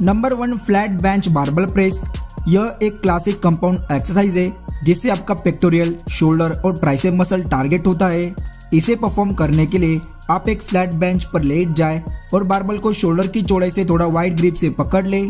Number 1 flat bench barbell press. यह एक classic compound exercise है जिससे आपका पेक्टोरियल, शोल्डर और ट्राइसेप मसल टारगेट होता है। इसे परफॉर्म करने के लिए आप एक फ्लैट बेंच पर लेट जाए और बारबल को शोल्डर की चौड़ाई से थोड़ा वाइड ग्रिप से पकड़ ले।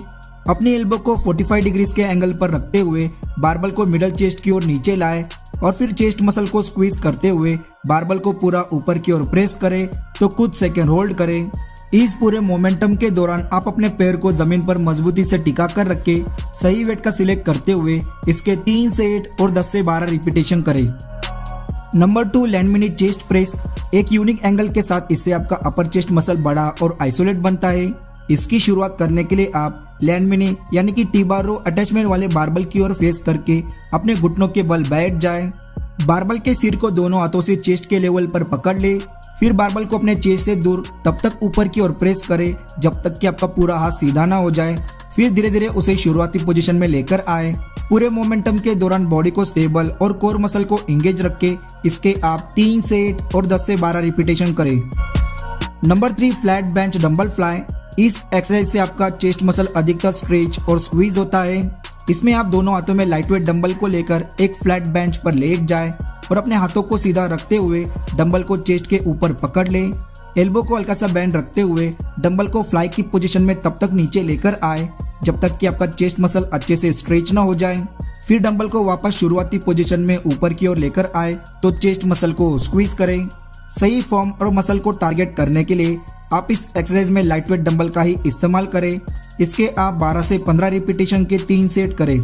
अपनी एल्बो को 45 डिग्रीज के एंगल पर रखते हुए बारबल को मिडल चेस्ट की ओर नीचे लाए और फिर चेस्ट मसल को स्क्वीज करते हुए बारबल को पूरा ऊपर की ओर प्रेस करें तो कुछ सेकंड होल्ड करें। इस पूरे मोमेंटम के दौरान आप अपने पैर को जमीन पर मजबूती से टिका कर रखे सही वेट का सिलेक्ट करते हुए इसके 3 से 8 और 10 से 12 रिपीटेशन करें। Number 2 land mini chest press. एक यूनिक एंगल के साथ इससे आपका अपर चेस्ट मसल बड़ा और आइसोलेट बनता है। इसकी शुरुआत करने के लिए आप लैंड मिनी यानी कि टी बार रो अटैचमेंट वाले बारबल की ओर फेस करके अपने घुटनों के बल बैठ जाए। बारबल के सिर को दोनों हाथों से चेस्ट के लेवल पर पकड़ ले। फिर बारबल को अपने चेस्ट से दूर तब तक ऊपर की ओर प्रेस करें जब तक कि आपका पूरा हाथ सीधा ना हो जाए। फिर धीरे धीरे उसे शुरुआती पोजीशन में लेकर आए। पूरे मोमेंटम के दौरान बॉडी को स्टेबल और कोर मसल को एंगेज रख के इसके आप 3 से 8 और 10 से 12 रिपीटेशन करें। Number 3 flat bench dumbbell fly. इस एक्सरसाइज से आपका चेस्ट मसल अधिकतर स्ट्रेच और स्क्वीज होता है। इसमें आप दोनों हाथों में लाइटवेट डंबल को लेकर एक फ्लैट बेंच पर लेट जाए और अपने हाथों को सीधा रखते हुए डंबल को चेस्ट के ऊपर पकड़ ले। एल्बो को हल्का सा बैंड रखते हुए डंबल को फ्लाई की पोजीशन में तब तक नीचे लेकर आए जब तक कि आपका चेस्ट मसल अच्छे से स्ट्रेच ना हो जाए। फिर डंबल को वापस शुरुआती पोजीशन में ऊपर की ओर लेकर आए तो चेस्ट मसल को स्क्वीज करें। सही फॉर्म और मसल को टारगेट करने के लिए आप इस एक्सरसाइज में लाइटवेट डंबल का ही इस्तेमाल करें। इसके आप 12 से 15 रिपीटेशन के 3 सेट करें।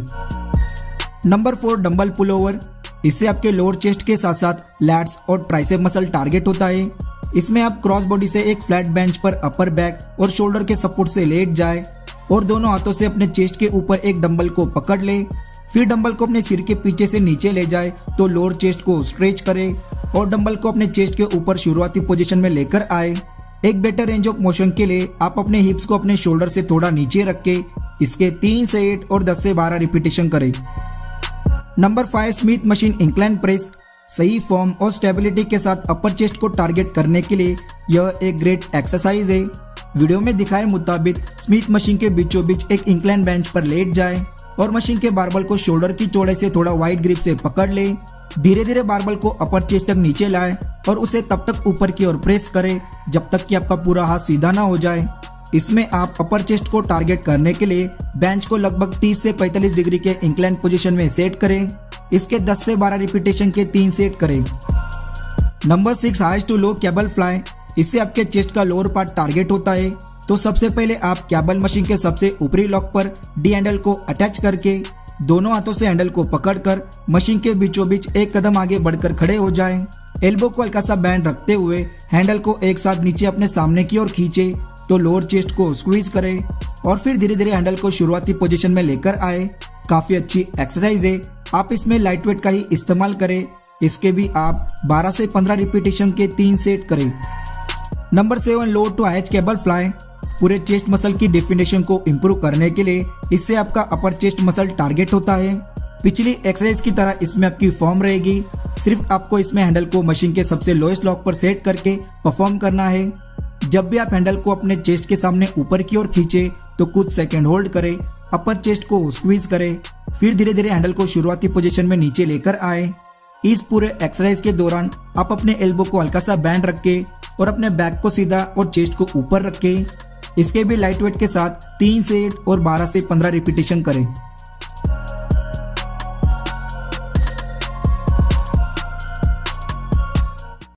Number 4 dumbbell pullover. इससे आपके लोअर चेस्ट के साथ साथ लैट्स और ट्राइसेप मसल टारगेट होता है। इसमें आप क्रॉस बॉडी से एक फ्लैट बेंच पर अपर बैक और शोल्डर के सपोर्ट से लेट जाए और दोनों हाथों से अपने चेस्ट के ऊपर एक डंबल को पकड़ ले। फिर डंबल को अपने सिर के पीछे से नीचे ले जाए तो लोअर चेस्ट को स्ट्रेच करें और डंबल को अपने चेस्ट के ऊपर शुरुआती पोजीशन में लेकर आए। एक बेटर रेंज ऑफ मोशन के लिए आप अपने हिप्स को अपने शोल्डर से थोड़ा नीचे रख के इसके 3 से 8 और 10 से 12 रिपीटेशन करें। Number 5 Smith machine incline press. सही फॉर्म और स्टेबिलिटी के साथ अपर चेस्ट को टारगेट करने के लिए यह एक ग्रेट एक्सरसाइज है। वीडियो में दिखाए मुताबिक स्मिथ मशीन के बीचों बीच एक इंक्लाइन बेंच पर लेट जाए और मशीन के बारबल को शोल्डर की चौड़ाई से थोड़ा वाइड ग्रिप से पकड़ ले। धीरे धीरे बारबल को अपर चेस्ट तक नीचे लाए और उसे तब तक ऊपर की ओर प्रेस करें जब तक कि आपका पूरा हाथ सीधा ना हो जाए। इसमें आप अपर चेस्ट को टारगेट करने के लिए बेंच को लगभग 30 से 45 डिग्री के इंक्लाइन पोजीशन में सेट करें। इसके 10 से 12 रिपीटेशन के 3 सेट करें। Number 6 high to low cable fly. इससे आपके चेस्ट का लोअर पार्ट टारगेट होता है। तो सबसे पहले आप केबल मशीन के सबसे ऊपरी लॉक पर डी हैंडल को अटैच करके दोनों हाथों से हैंडल को पकड़कर मशीन के बीचों बीच एक कदम आगे बढ़कर खड़े हो जाएं। एल्बो को हल्का सा बैंड रखते हुए हैंडल को एक साथ नीचे अपने सामने की ओर खींचे तो लोअर चेस्ट को स्क्वीज करें और फिर धीरे धीरे हैंडल को शुरुआती पोजीशन में लेकर आए। काफी अच्छी एक्सरसाइज है। आप इसमें लाइटवेट का ही इस्तेमाल करें। इसके भी आप 12 से 15 रिपीटेशन के 3 सेट करें। Number 7 low to high cable fly. पूरे चेस्ट मसल की डेफिनेशन को इम्प्रूव करने के लिए इससे आपका अपर चेस्ट मसल टारगेट होता है। पिछली एक्सरसाइज की तरह इसमें आपकी फॉर्म रहेगी। सिर्फ आपको इसमें हैंडल को मशीन के सबसे लोएस्ट लॉक पर सेट करके परफॉर्म करना है। जब भी आप हैंडल को अपने चेस्ट के सामने ऊपर की ओर खींचे तो कुछ सेकंड होल्ड करें, अपर चेस्ट को स्क्वीज करें, फिर धीरे धीरे हैंडल को शुरुआती पोजीशन में नीचे लेकर आए। इस पूरे एक्सरसाइज के दौरान आप अपने एल्बो को हल्का सा बैंड रखें और अपने बैक को सीधा और चेस्ट को ऊपर रखें। इसके भी लाइट वेट के साथ 3 से 8 और 12 से 15 रिपीटेशन करें।